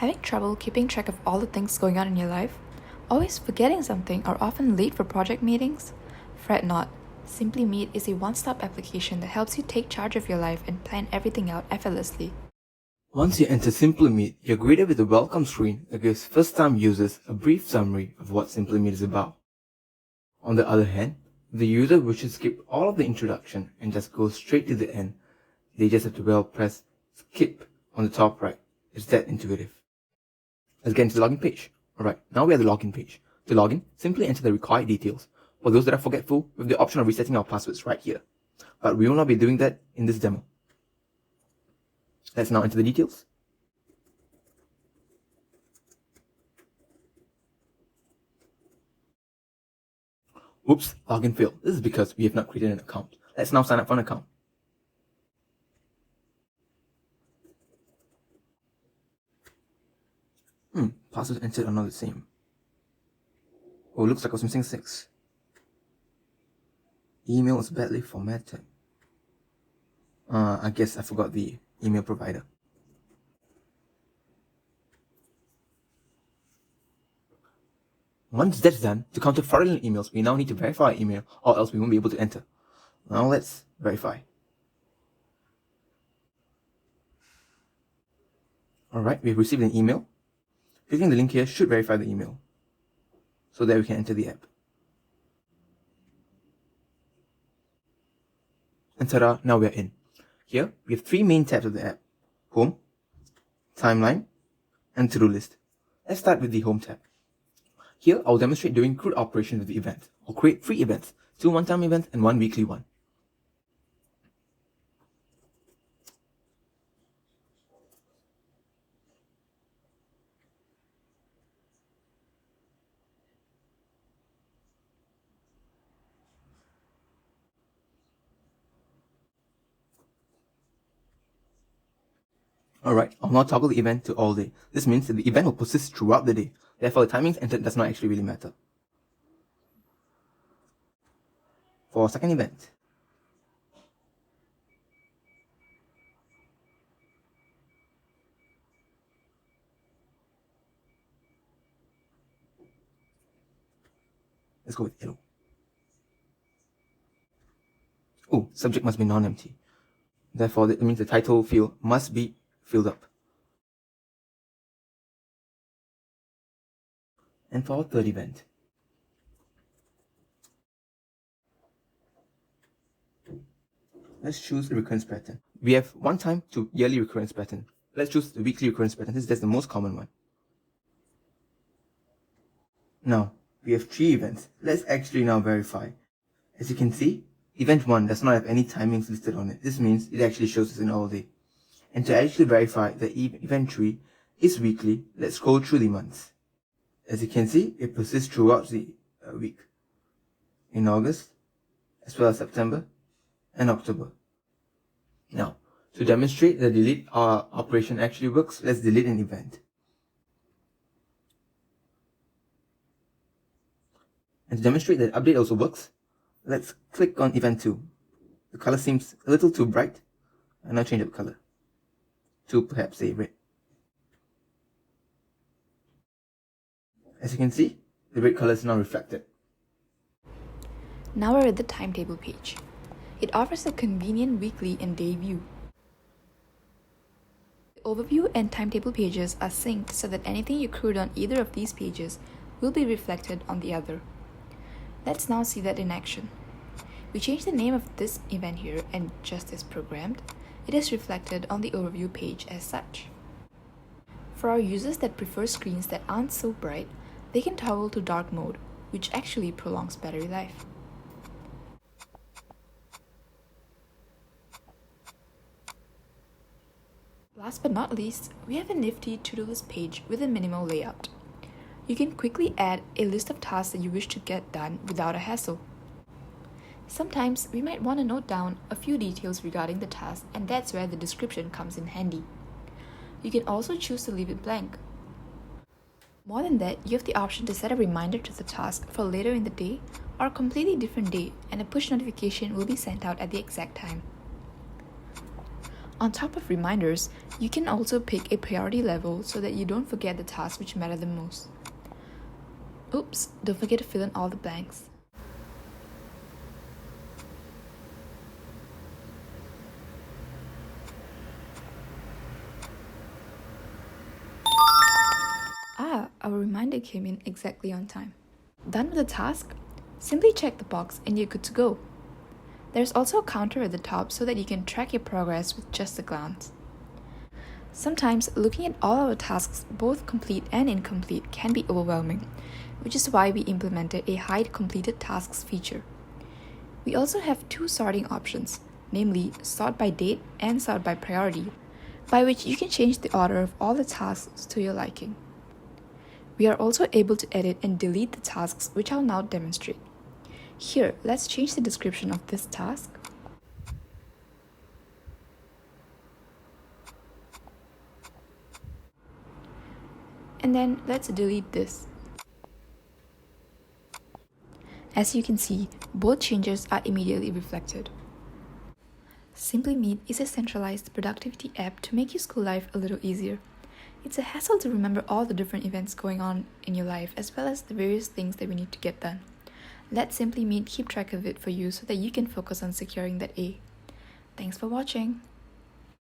Having trouble keeping track of all the things going on in your life? Always forgetting something or often late for project meetings? Fret not. SimplyMeet is a one-stop application that helps you take charge of your life and plan everything out effortlessly. Once you enter SimplyMeet, you're greeted with a welcome screen that gives first-time users a brief summary of what SimplyMeet is about. On the other hand, if the user wishes to skip all of the introduction and just go straight to the end, they just have to press skip on the top right. It's that intuitive. Let's get into the login page. Alright, now we are at the login page. To log in, simply enter the required details. For those that are forgetful, we have the option of resetting our passwords right here. But we will not be doing that in this demo. Let's now enter the details. Oops, login failed. This is because we have not created an account. Let's now sign up for an account. Password entered are not the same. Oh, looks like I was missing 6. Email is badly formatted. I guess I forgot the email provider. Once that's done, to counter fraudulent emails, we now need to verify our email, or else we won't be able to enter. Now let's verify. Alright, we've received an email. Clicking the link here should verify the email, so that we can enter the app. And ta-da, now we are in. Here, we have 3 main tabs of the app: Home, Timeline, and To-Do List. Let's start with the Home tab. Here, I'll demonstrate doing CRUD operations with the event. I'll create 3 events, 2 one-time events and 1 weekly one. Alright, I'll now toggle the event to all day. This means that the event will persist throughout the day. Therefore, the timings entered does not actually really matter. For second event, let's go with yellow. Oh, subject must be non-empty. Therefore, that means the title field must be filled up. And for our third event, let's choose the recurrence pattern. We have one-time to yearly recurrence pattern. Let's choose the weekly recurrence pattern since that's the most common one. Now, we have 3 events. Let's actually now verify. As you can see, event 1 does not have any timings listed on it. This means it actually shows us in all day. And to actually verify that event 3 is weekly, let's scroll through the months. As you can see, it persists throughout the week. In August, as well as September and October. Now, to demonstrate that delete operation actually works, let's delete an event. And to demonstrate that update also works, let's click on event 2. The color seems a little too bright, and I'll change up color to perhaps say red. As you can see, the red color is now reflected. Now we're at the Timetable page. It offers a convenient weekly and day view. The overview and timetable pages are synced so that anything you accrued on either of these pages will be reflected on the other. Let's now see that in action. We change the name of this event here, and just as programmed, it is reflected on the overview page as such. For our users that prefer screens that aren't so bright, they can toggle to dark mode, which actually prolongs battery life. Last but not least, we have a nifty to-do list page with a minimal layout. You can quickly add a list of tasks that you wish to get done without a hassle. Sometimes we might want to note down a few details regarding the task, and that's where the description comes in handy. You can also choose to leave it blank. More than that, you have the option to set a reminder to the task for later in the day or a completely different day, and a push notification will be sent out at the exact time. On top of reminders, you can also pick a priority level so that you don't forget the tasks which matter the most. Oops, don't forget to fill in all the blanks. Our reminder came in exactly on time. Done with the task? Simply check the box and you're good to go. There's also a counter at the top so that you can track your progress with just a glance. Sometimes looking at all our tasks, both complete and incomplete, can be overwhelming, which is why we implemented a hide completed tasks feature. We also have two sorting options, namely sort by date and sort by priority, by which you can change the order of all the tasks to your liking. We are also able to edit and delete the tasks, which I'll now demonstrate. Here, let's change the description of this task. And then let's delete this. As you can see, both changes are immediately reflected. SimplyMeet is a centralized productivity app to make your school life a little easier. It's a hassle to remember all the different events going on in your life, as well as the various things that we need to get done. Let SimplyMeet keep track of it for you so that you can focus on securing that A. Thanks for watching.